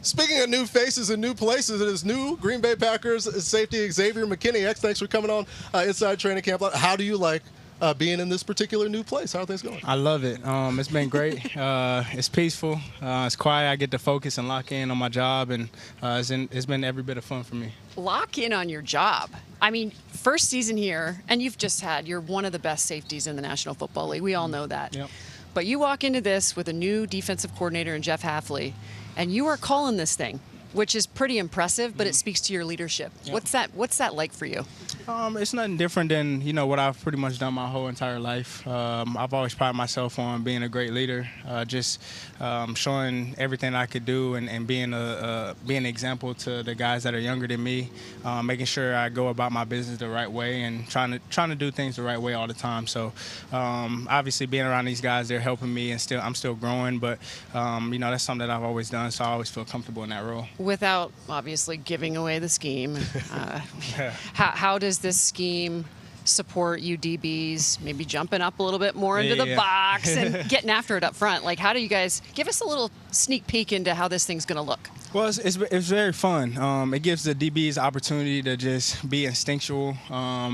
Speaking of new faces and new places, it is new Green Bay Packers safety Xavier McKinney. Thanks for coming on Inside Training Camp. How do you like being in this particular new place? How are things going? I love it. It's been great. It's peaceful. It's quiet. I get to focus and lock in on my job, and it's been every bit of fun for me. Lock in on your job. I mean, first season here, and you're one of the best safeties in the National Football League. We all know that. Yep. But you walk into this with a new defensive coordinator in Jeff Hafley, and you are calling this thing, which is pretty impressive, but it speaks to your leadership. Yep. What's that like for you? It's nothing different than, what I've pretty much done my whole entire life. I've always prided myself on being a great leader, just showing everything I could do and being an example to the guys that are younger than me, making sure I go about my business the right way and trying to do things the right way all the time. So obviously being around these guys, they're helping me, and I'm still growing, but that's something that I've always done, so I always feel comfortable in that role. Without obviously giving away the scheme, how does this scheme support you DBs, maybe jumping up a little bit more into the box and getting after it up front? Like, how do you guys give us a little sneak peek into how this thing's going to look? Well, it's very fun. It gives the DBs the opportunity to just be instinctual,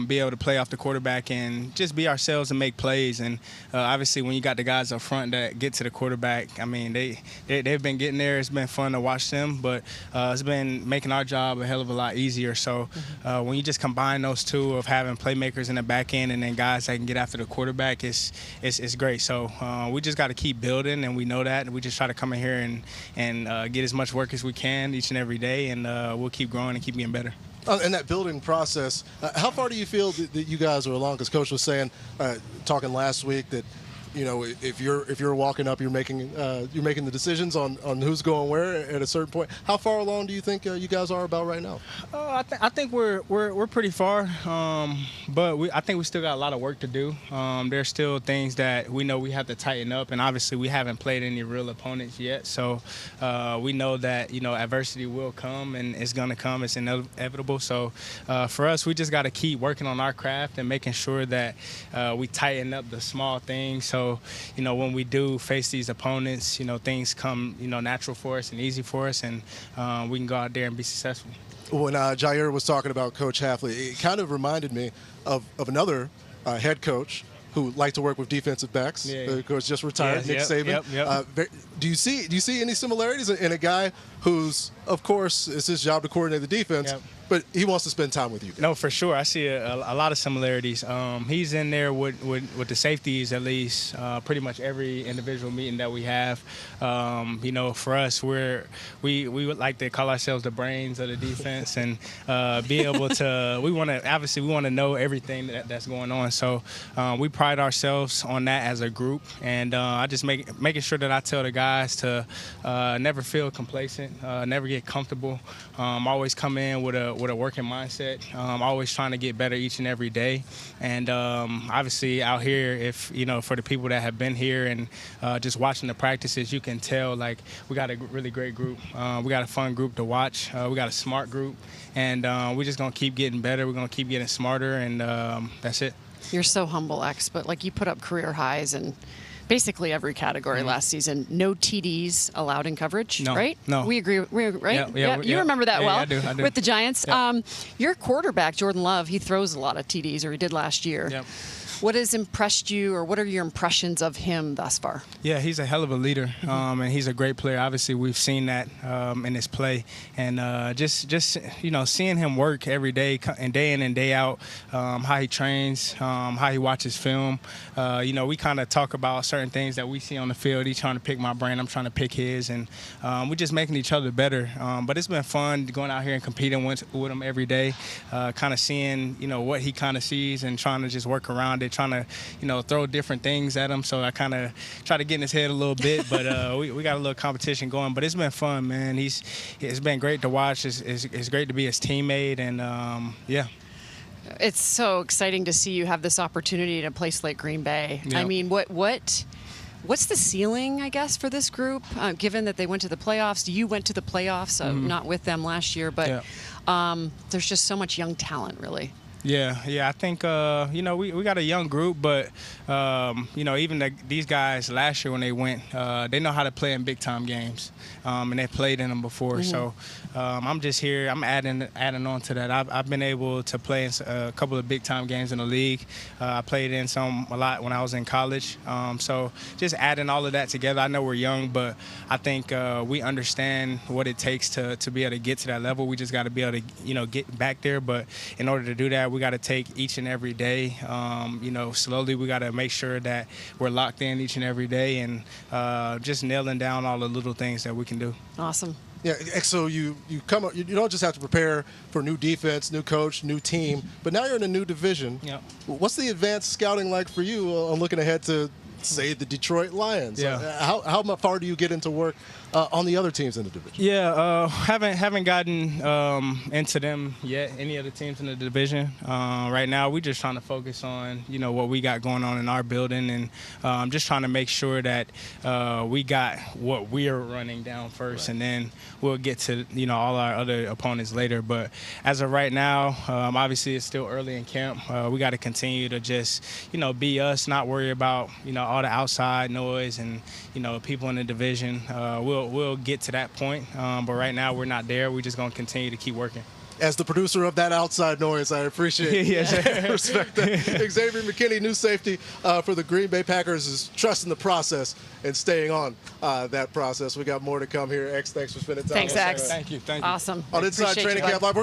be able to play off the quarterback and just be ourselves and make plays. And obviously, when you got the guys up front that get to the quarterback, I mean, they've been getting there. It's been fun to watch them, but it's been making our job a hell of a lot easier. So when you just combine those two of having playmakers in the back end and then guys that can get after the quarterback, it's great. So we just got to keep building, and we know that. And we just try to come in here and get as much work as we can each and every day, and we'll keep growing and keep getting better. And that building process, how far do you feel that you guys are along? Because Coach was saying, talking last week, that if you're walking up, you're making the decisions on who's going where at a certain point. How far along do you think you guys are about right now? I think we're pretty far, but I think we still got a lot of work to do. There's still things that we know we have to tighten up, and obviously we haven't played any real opponents yet. So we know that adversity will come, and it's gonna come. It's inevitable. So for us, we just got to keep working on our craft and making sure that we tighten up the small things. So, when we do face these opponents, things come, natural for us and easy for us, and we can go out there and be successful. When Jair was talking about Coach Hafley, it kind of reminded me of another head coach who liked to work with defensive backs. Of course, just retired, Nick Saban. Yep. Do you see any similarities in a guy who's, of course, it's his job to coordinate the defense, but he wants to spend time with you guys? No, for sure. I see a lot of similarities. He's in there with the safeties, at least, pretty much every individual meeting that we have. For us, we would like to call ourselves the brains of the defense, and be able to, we want to know everything that's going on. So we pride ourselves on that as a group, and I just making sure that I tell the guys to never feel complacent, never get comfortable. Always come in with a working mindset. Always trying to get better each and every day. And obviously out here, if for the people that have been here and just watching the practices, you can tell like we got a really great group. We got a fun group to watch. We got a smart group, and we're just gonna keep getting better. We're gonna keep getting smarter, and that's it. You're so humble, X, but you put up career highs in basically every category last season. No TDs allowed in coverage, right? No. We agree, right? Yeah. You remember that well. I do. With the Giants. Yep. Your quarterback, Jordan Love, he throws a lot of TDs, or he did last year. Yep. What has impressed you, or what are your impressions of him thus far? Yeah, he's a hell of a leader, and he's a great player. Obviously, we've seen that in his play, and just seeing him work every day and day out, how he trains, how he watches film. We kind of talk about certain things that we see on the field. He's trying to pick my brain, I'm trying to pick his, and we're just making each other better. But it's been fun going out here and competing with him every day, kind of seeing what he kind of sees and trying to just work around it. Trying to throw different things at him, so I kind of try to get in his head a little bit, but we got a little competition going, but it's been fun, man. It's been great to watch. It's great to be his teammate, and it's so exciting to see you have this opportunity in a place like Green Bay. Yep. I mean, what's the ceiling, I guess, for this group, given that they went to the playoffs? You went to the playoffs, not with them last year, but there's just so much young talent, really. Yeah. I think we got a young group, but even these guys last year when they went, they know how to play in big time games, and they've played in them before. So I'm just here. I'm adding on to that. I've been able to play in a couple of big time games in the league. I played in a lot when I was in college. So just adding all of that together. I know we're young, but I think we understand what it takes to be able to get to that level. We just got to be able to get back there. But in order to do that, we got to take each and every day. Slowly we got to make sure that we're locked in each and every day, and just nailing down all the little things that we can do. Awesome. Yeah, so you come up. You don't just have to prepare for new defense, new coach, new team, but now you're in a new division. Yep. What's the advanced scouting like for you on looking ahead to, say, the Detroit Lions? Yeah. How far do you get into work on the other teams in the division? Yeah, haven't gotten into them yet, any of the teams in the division. Right now, we're just trying to focus on, what we got going on in our building, and just trying to make sure that we got what we're running down first, right. And then we'll get to, all our other opponents later. But as of right now, obviously it's still early in camp. We got to continue to just, be us, not worry about, all the outside noise and, people in the division. We'll get to that point, but right now we're not there. We're just going to continue to keep working. As the producer of that outside noise, I appreciate it. Respect that. Xavier McKinney, new safety for the Green Bay Packers, is trusting the process and staying on that process. We got more to come here. X, thanks for spending time. Thanks, X. Thank you. Awesome. On Inside Training Camp Live.